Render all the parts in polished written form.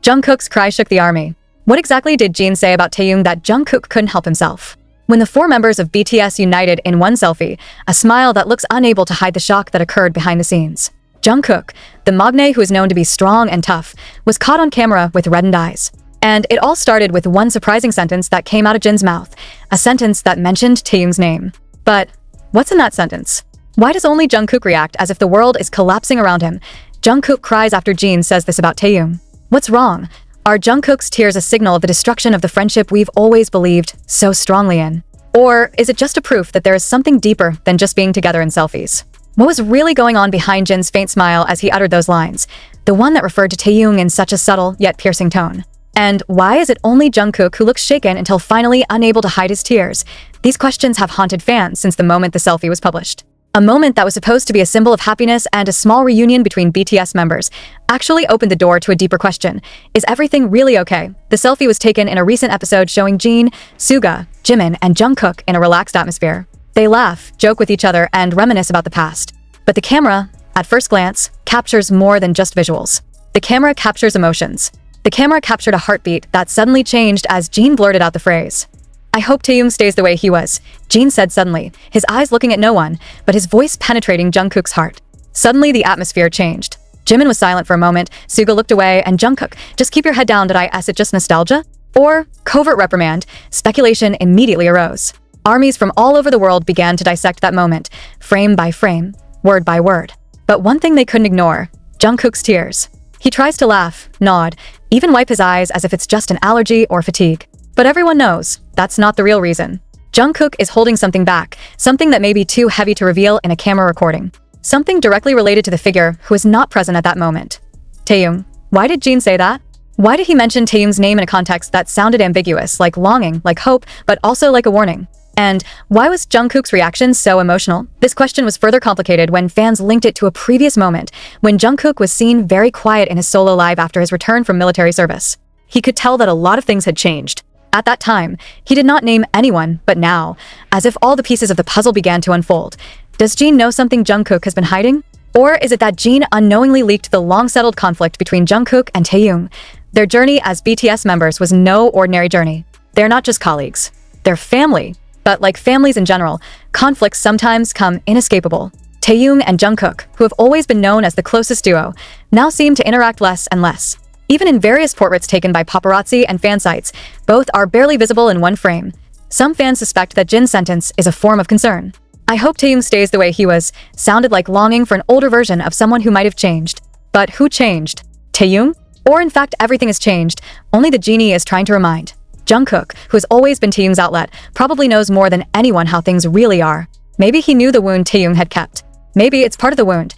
Jungkook's cry shook the army. What exactly did Jin say about Taehyung that Jungkook couldn't help himself? When the four members of BTS united in one selfie, a smile that looks unable to hide the shock that occurred behind the scenes. Jungkook, the magne who is known to be strong and tough, was caught on camera with reddened eyes. And it all started with one surprising sentence that came out of Jin's mouth, a sentence that mentioned Taehyung's name. But what's in that sentence? Why does only Jungkook react as if the world is collapsing around him? Jungkook cries after Jin says this about Taehyung. What's wrong? Are Jungkook's tears a signal of the destruction of the friendship we've always believed so strongly in? Or is it just a proof that there is something deeper than just being together in selfies? What was really going on behind Jin's faint smile as he uttered those lines? The one that referred to Taehyung in such a subtle yet piercing tone. And why is it only Jungkook who looks shaken until finally unable to hide his tears? These questions have haunted fans since the moment the selfie was published. A moment that was supposed to be a symbol of happiness and a small reunion between BTS members actually opened the door to a deeper question. Is everything really okay? The selfie was taken in a recent episode showing Jin, Suga, Jimin, and Jungkook in a relaxed atmosphere. They laugh, joke with each other, and reminisce about the past. But the camera, at first glance, captures more than just visuals. The camera captures emotions. The camera captured a heartbeat that suddenly changed as Jin blurted out the phrase, "I hope Taehyung stays the way he was," Jin said suddenly, his eyes looking at no one, but his voice penetrating Jungkook's heart. Suddenly, the atmosphere changed. Jimin was silent for a moment, Suga looked away, and Jungkook, "Just keep your head down, is it just nostalgia? Or covert reprimand?" Speculation immediately arose. Armies from all over the world began to dissect that moment, frame by frame, word by word. But one thing they couldn't ignore, Jungkook's tears. He tries to laugh, nod, even wipe his eyes as if it's just an allergy or fatigue. But everyone knows, that's not the real reason. Jungkook is holding something back, something that may be too heavy to reveal in a camera recording. Something directly related to the figure who is not present at that moment. Taehyung. Why did Jin say that? Why did he mention Taehyung's name in a context that sounded ambiguous, like longing, like hope, but also like a warning? And why was Jungkook's reaction so emotional? This question was further complicated when fans linked it to a previous moment, when Jungkook was seen very quiet in his solo live after his return from military service. He could tell that a lot of things had changed. At that time, he did not name anyone, but now, as if all the pieces of the puzzle began to unfold. Does Jin know something Jungkook has been hiding? Or is it that Jin unknowingly leaked the long-settled conflict between Jungkook and Taehyung? Their journey as BTS members was no ordinary journey. They're not just colleagues. They're family. But like families in general, conflicts sometimes come inescapable. Taehyung and Jungkook, who have always been known as the closest duo, now seem to interact less and less. Even in various portraits taken by paparazzi and fan sites, both are barely visible in one frame. Some fans suspect that Jin's sentence is a form of concern. "I hope Taehyung stays the way he was," sounded like longing for an older version of someone who might have changed. But who changed? Taehyung? Or in fact everything has changed, only the genie is trying to remind. Jungkook, who has always been Taehyung's outlet, probably knows more than anyone how things really are. Maybe he knew the wound Taehyung had kept. Maybe it's part of the wound.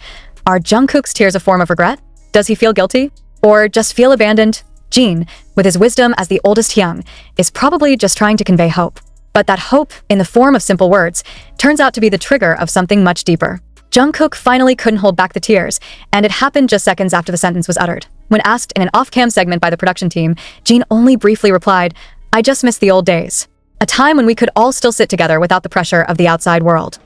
Are Jungkook's tears a form of regret? Does he feel guilty? Or just feel abandoned? Jin, with his wisdom as the oldest Hyung, is probably just trying to convey hope. But that hope, in the form of simple words, turns out to be the trigger of something much deeper. Jungkook finally couldn't hold back the tears, and it happened just seconds after the sentence was uttered. When asked in an off-cam segment by the production team, Jin only briefly replied, "I just miss the old days. A time when we could all still sit together without the pressure of the outside world."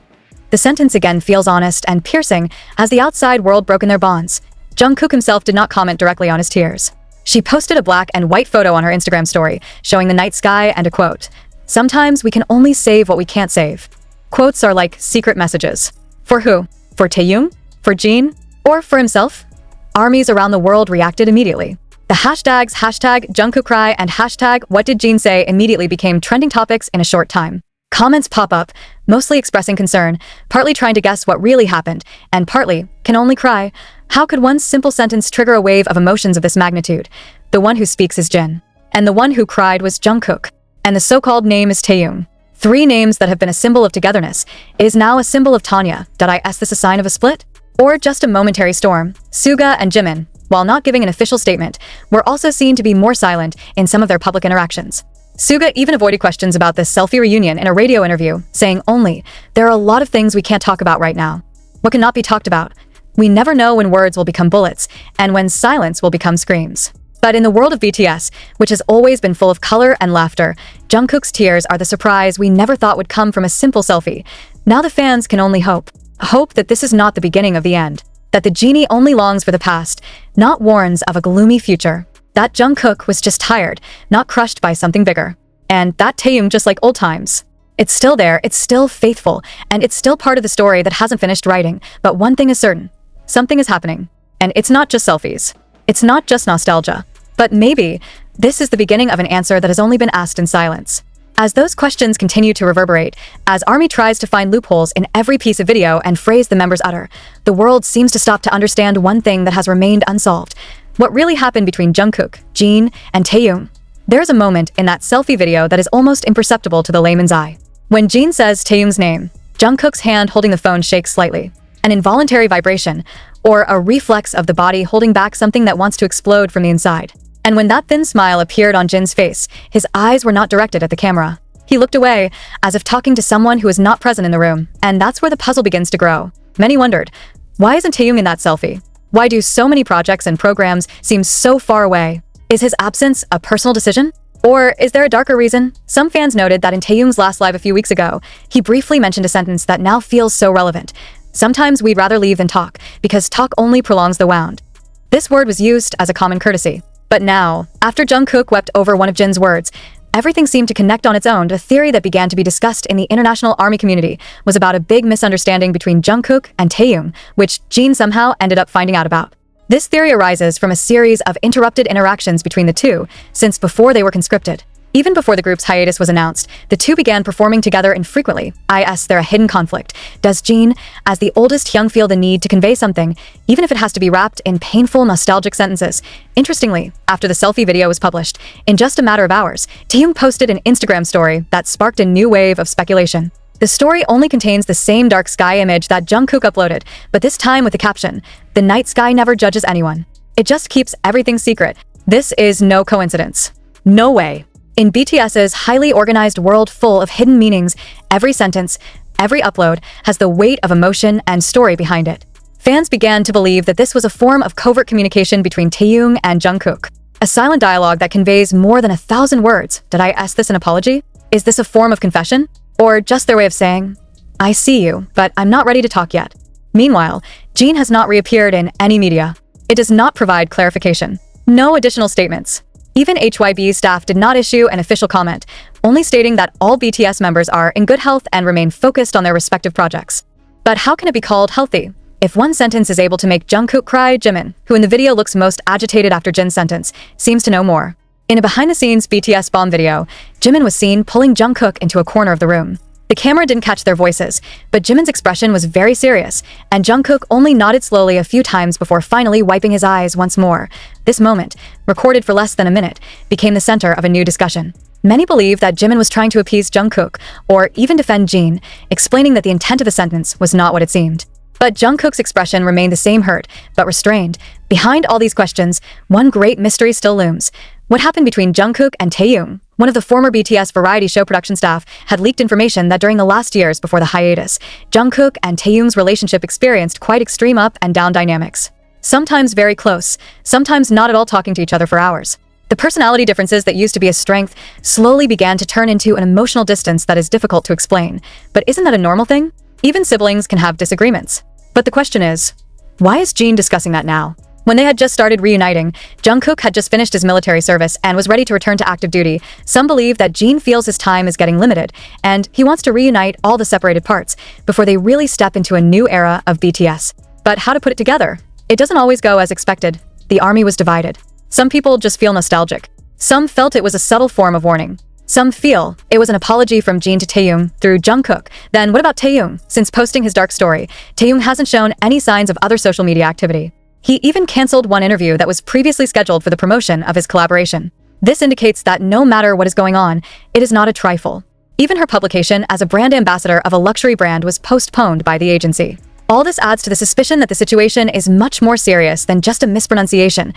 The sentence again feels honest and piercing as the outside world broken their bonds. Jungkook himself did not comment directly on his tears. She posted a black and white photo on her Instagram story, showing the night sky and a quote, "Sometimes we can only save what we can't save." Quotes are like secret messages. For who? For Taehyung? For Jin? Or for himself? Armies around the world reacted immediately. The hashtags #JungkookCry and #WhatDidJin immediately became trending topics in a short time. Comments pop up, mostly expressing concern, partly trying to guess what really happened, and partly, "Can only cry." How could one simple sentence trigger a wave of emotions of this magnitude? The one who speaks is Jin. And the one who cried was Jungkook. And the so-called name is Taehyung. Three names that have been a symbol of togetherness. Is now a symbol of Tanya. Is this a sign of a split? Or just a momentary storm? Suga and Jimin, while not giving an official statement, were also seen to be more silent in some of their public interactions. Suga even avoided questions about this selfie reunion in a radio interview, saying only, "There are a lot of things we can't talk about right now." What cannot be talked about? We never know when words will become bullets, and when silence will become screams. But in the world of BTS, which has always been full of color and laughter, Jungkook's tears are the surprise we never thought would come from a simple selfie. Now the fans can only hope. Hope that this is not the beginning of the end. That the genie only longs for the past, not warns of a gloomy future. That Jungkook was just tired, not crushed by something bigger. And that Taehyung just like old times. It's still there, it's still faithful, and it's still part of the story that hasn't finished writing, but one thing is certain. Something is happening. And it's not just selfies. It's not just nostalgia. But maybe this is the beginning of an answer that has only been asked in silence. As those questions continue to reverberate, as ARMY tries to find loopholes in every piece of video and phrase the members utter, the world seems to stop to understand one thing that has remained unsolved. What really happened between Jungkook, Jin, and Taehyung? There's a moment in that selfie video that is almost imperceptible to the layman's eye. When Jin says Taehyung's name, Jungkook's hand holding the phone shakes slightly. An involuntary vibration, or a reflex of the body holding back something that wants to explode from the inside. And when that thin smile appeared on Jin's face, his eyes were not directed at the camera. He looked away, as if talking to someone who was not present in the room, and that's where the puzzle begins to grow. Many wondered, why isn't Taehyung in that selfie? Why do so many projects and programs seem so far away? Is his absence a personal decision? Or is there a darker reason? Some fans noted that in Taehyung's last live a few weeks ago, he briefly mentioned a sentence that now feels so relevant. Sometimes we'd rather leave than talk, because talk only prolongs the wound. This word was used as a common courtesy. But now, after Jungkook wept over one of Jin's words, everything seemed to connect on its own. The theory that began to be discussed in the international ARMY community was about a big misunderstanding between Jungkook and Taehyung, which Jin somehow ended up finding out about. This theory arises from a series of interrupted interactions between the two, since before they were conscripted. Even before the group's hiatus was announced, the two began performing together infrequently. Is there a hidden conflict? Does Jin, as the oldest Hyung, feel the need to convey something, even if it has to be wrapped in painful, nostalgic sentences? Interestingly, after the selfie video was published, in just a matter of hours, Taehyung posted an Instagram story that sparked a new wave of speculation. The story only contains the same dark sky image that Jungkook uploaded, but this time with the caption, "The night sky never judges anyone." It just keeps everything secret. This is no coincidence. No way. In BTS's highly organized world full of hidden meanings, every sentence, every upload has the weight of emotion and story behind it. Fans began to believe that this was a form of covert communication between Taehyung and Jungkook. A silent dialogue that conveys more than 1,000 words. Did I ask this an apology? Is this a form of confession? Or just their way of saying, I see you, but I'm not ready to talk yet. Meanwhile, Jin has not reappeared in any media. It does not provide clarification. No additional statements. Even HYB's staff did not issue an official comment, only stating that all BTS members are in good health and remain focused on their respective projects. But how can it be called healthy? If one sentence is able to make Jungkook cry, Jimin, who in the video looks most agitated after Jin's sentence, seems to know more. In a behind-the-scenes BTS bomb video, Jimin was seen pulling Jungkook into a corner of the room. The camera didn't catch their voices, but Jimin's expression was very serious, and Jungkook only nodded slowly a few times before finally wiping his eyes once more. This moment, recorded for less than a minute, became the center of a new discussion. Many believe that Jimin was trying to appease Jungkook, or even defend Jin, explaining that the intent of the sentence was not what it seemed. But Jungkook's expression remained the same, hurt, but restrained. Behind all these questions, one great mystery still looms. What happened between Jungkook and Taehyung? One of the former BTS variety show production staff had leaked information that during the last years before the hiatus, Jungkook and Taehyung's relationship experienced quite extreme up and down dynamics. Sometimes very close, sometimes not at all, talking to each other for hours. The personality differences that used to be a strength slowly began to turn into an emotional distance that is difficult to explain. But isn't that a normal thing? Even siblings can have disagreements. But the question is, why is Jin discussing that now? When they had just started reuniting, Jungkook had just finished his military service and was ready to return to active duty. Some believe that Jin feels his time is getting limited, and he wants to reunite all the separated parts before they really step into a new era of BTS. But how to put it together? It doesn't always go as expected. The ARMY was divided. Some people just feel nostalgic. Some felt it was a subtle form of warning. Some feel it was an apology from Jin to Taehyung through Jungkook. Then what about Taehyung? Since posting his dark story, Taehyung hasn't shown any signs of other social media activity. He even canceled one interview that was previously scheduled for the promotion of his collaboration. This indicates that no matter what is going on, it is not a trifle. Even her publication as a brand ambassador of a luxury brand was postponed by the agency. All this adds to the suspicion that the situation is much more serious than just a mispronunciation.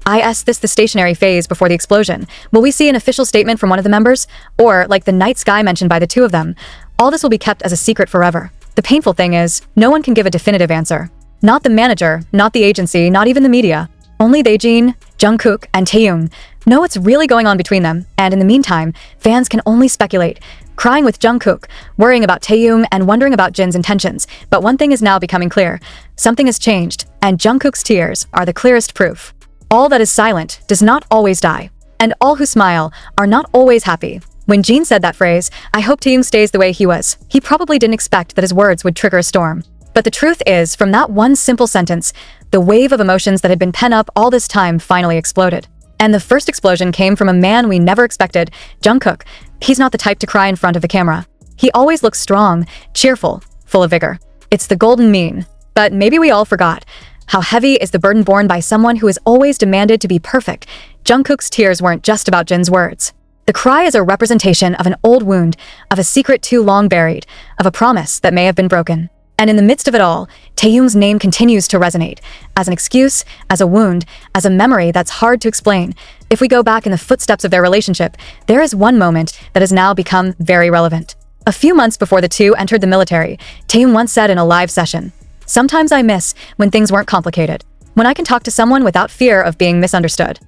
Is this the stationary phase before the explosion? Will we see an official statement from one of the members? Or, like the night sky mentioned by the two of them, all this will be kept as a secret forever. The painful thing is, no one can give a definitive answer. Not the manager, not the agency, not even the media. Only they, Jin, Jungkook, and Taehyung, know what's really going on between them, and in the meantime, fans can only speculate, crying with Jungkook, worrying about Taehyung, and wondering about Jin's intentions. But one thing is now becoming clear. Something has changed, and Jungkook's tears are the clearest proof. All that is silent does not always die. And all who smile are not always happy. When Jin said that phrase, I hope Taehyung stays the way he was, he probably didn't expect that his words would trigger a storm. But the truth is, from that one simple sentence, the wave of emotions that had been pent up all this time finally exploded. And the first explosion came from a man we never expected, Jungkook. He's not the type to cry in front of the camera. He always looks strong, cheerful, full of vigor. It's the golden mean. But maybe we all forgot. How heavy is the burden borne by someone who is always demanded to be perfect? Jungkook's tears weren't just about Jin's words. The cry is a representation of an old wound, of a secret too long buried, of a promise that may have been broken. And in the midst of it all, Taehyung's name continues to resonate, as an excuse, as a wound, as a memory that's hard to explain. If we go back in the footsteps of their relationship, there is one moment that has now become very relevant. A few months before the two entered the military, Taehyung once said in a live session, "Sometimes I miss when things weren't complicated, when I can talk to someone without fear of being misunderstood."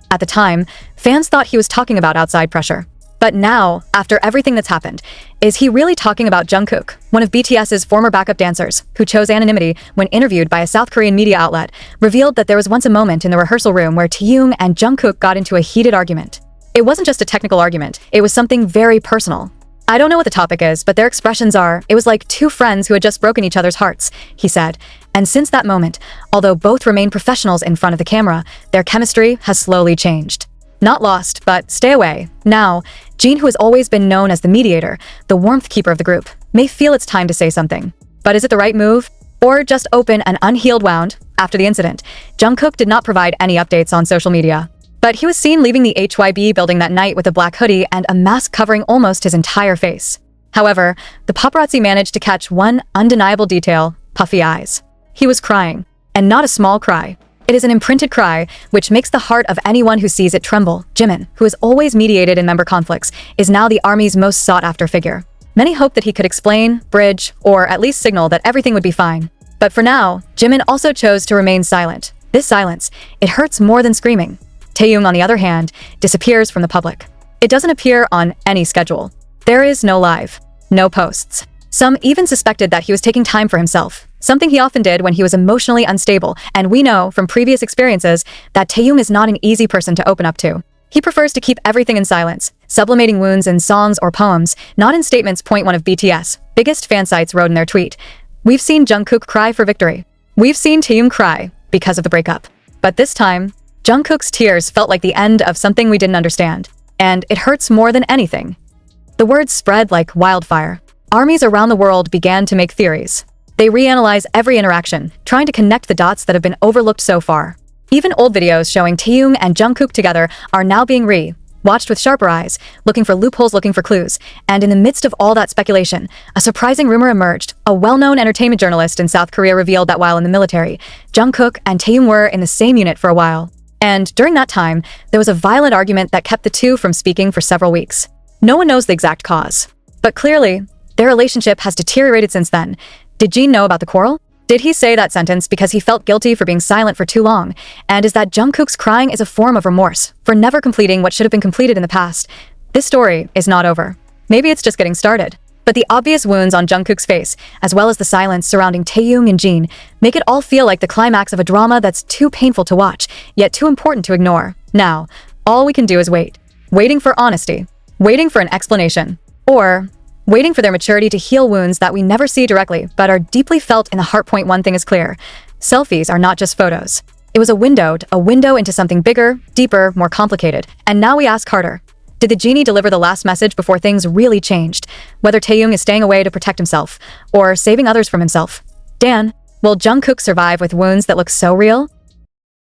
At the time, fans thought he was talking about outside pressure. But now, after everything that's happened, is he really talking about Jungkook, one of BTS's former backup dancers, who chose anonymity when interviewed by a South Korean media outlet, revealed that there was once a moment in the rehearsal room where Taehyung and Jungkook got into a heated argument. It wasn't just a technical argument, it was something very personal. I don't know what the topic is, but their expressions are, it was like two friends who had just broken each other's hearts, he said. And since that moment, although both remain professionals in front of the camera, their chemistry has slowly changed. Not lost, but stay away. Now, Jin, who has always been known as the mediator, the warmth keeper of the group, may feel it's time to say something. But is it the right move? Or just open an unhealed wound? After the incident, Jungkook did not provide any updates on social media. But he was seen leaving the HYB building that night with a black hoodie and a mask covering almost his entire face. However, the paparazzi managed to catch one undeniable detail: puffy eyes. He was crying, and not a small cry. It is an imprinted cry, which makes the heart of anyone who sees it tremble. Jimin, who has always mediated in member conflicts, is now the army's most sought-after figure. Many hoped that he could explain, bridge, or at least signal that everything would be fine. But for now, Jimin also chose to remain silent. This silence, it hurts more than screaming. Taehyung, on the other hand, disappears from the public. It doesn't appear on any schedule. There is no live, no posts. Some even suspected that he was taking time for himself, something he often did when he was emotionally unstable, and we know from previous experiences that Taehyung is not an easy person to open up to. He prefers to keep everything in silence, sublimating wounds in songs or poems, not in statements. One of BTS' biggest fan sites wrote in their tweet, "We've seen Jungkook cry for victory. We've seen Taehyung cry because of the breakup. But this time, Jungkook's tears felt like the end of something we didn't understand. And it hurts more than anything." The words spread like wildfire. Armies around the world began to make theories. They reanalyze every interaction, trying to connect the dots that have been overlooked so far. Even old videos showing Taehyung and Jungkook together are now being watched with sharper eyes, looking for loopholes, looking for clues. And in the midst of all that speculation, a surprising rumor emerged. A well-known entertainment journalist in South Korea revealed that while in the military, Jungkook and Taehyung were in the same unit for a while. And during that time, there was a violent argument that kept the two from speaking for several weeks. No one knows the exact cause. But clearly, their relationship has deteriorated since then. Did Jin know about the quarrel? Did he say that sentence because he felt guilty for being silent for too long? And is that Jungkook's crying is a form of remorse for never completing what should have been completed in the past? This story is not over. Maybe it's just getting started. But the obvious wounds on Jungkook's face, as well as the silence surrounding Taehyung and Jin, make it all feel like the climax of a drama that's too painful to watch, yet too important to ignore. Now, all we can do is wait. Waiting for honesty. Waiting for an explanation. Or waiting for their maturity to heal wounds that we never see directly, but are deeply felt in the heart. One thing is clear. Selfies are not just photos. It was a window into something bigger, deeper, more complicated. And now we ask harder. Did the genie deliver the last message before things really changed? Whether Taehyung is staying away to protect himself, or saving others from himself. Dan, will Jungkook survive with wounds that look so real?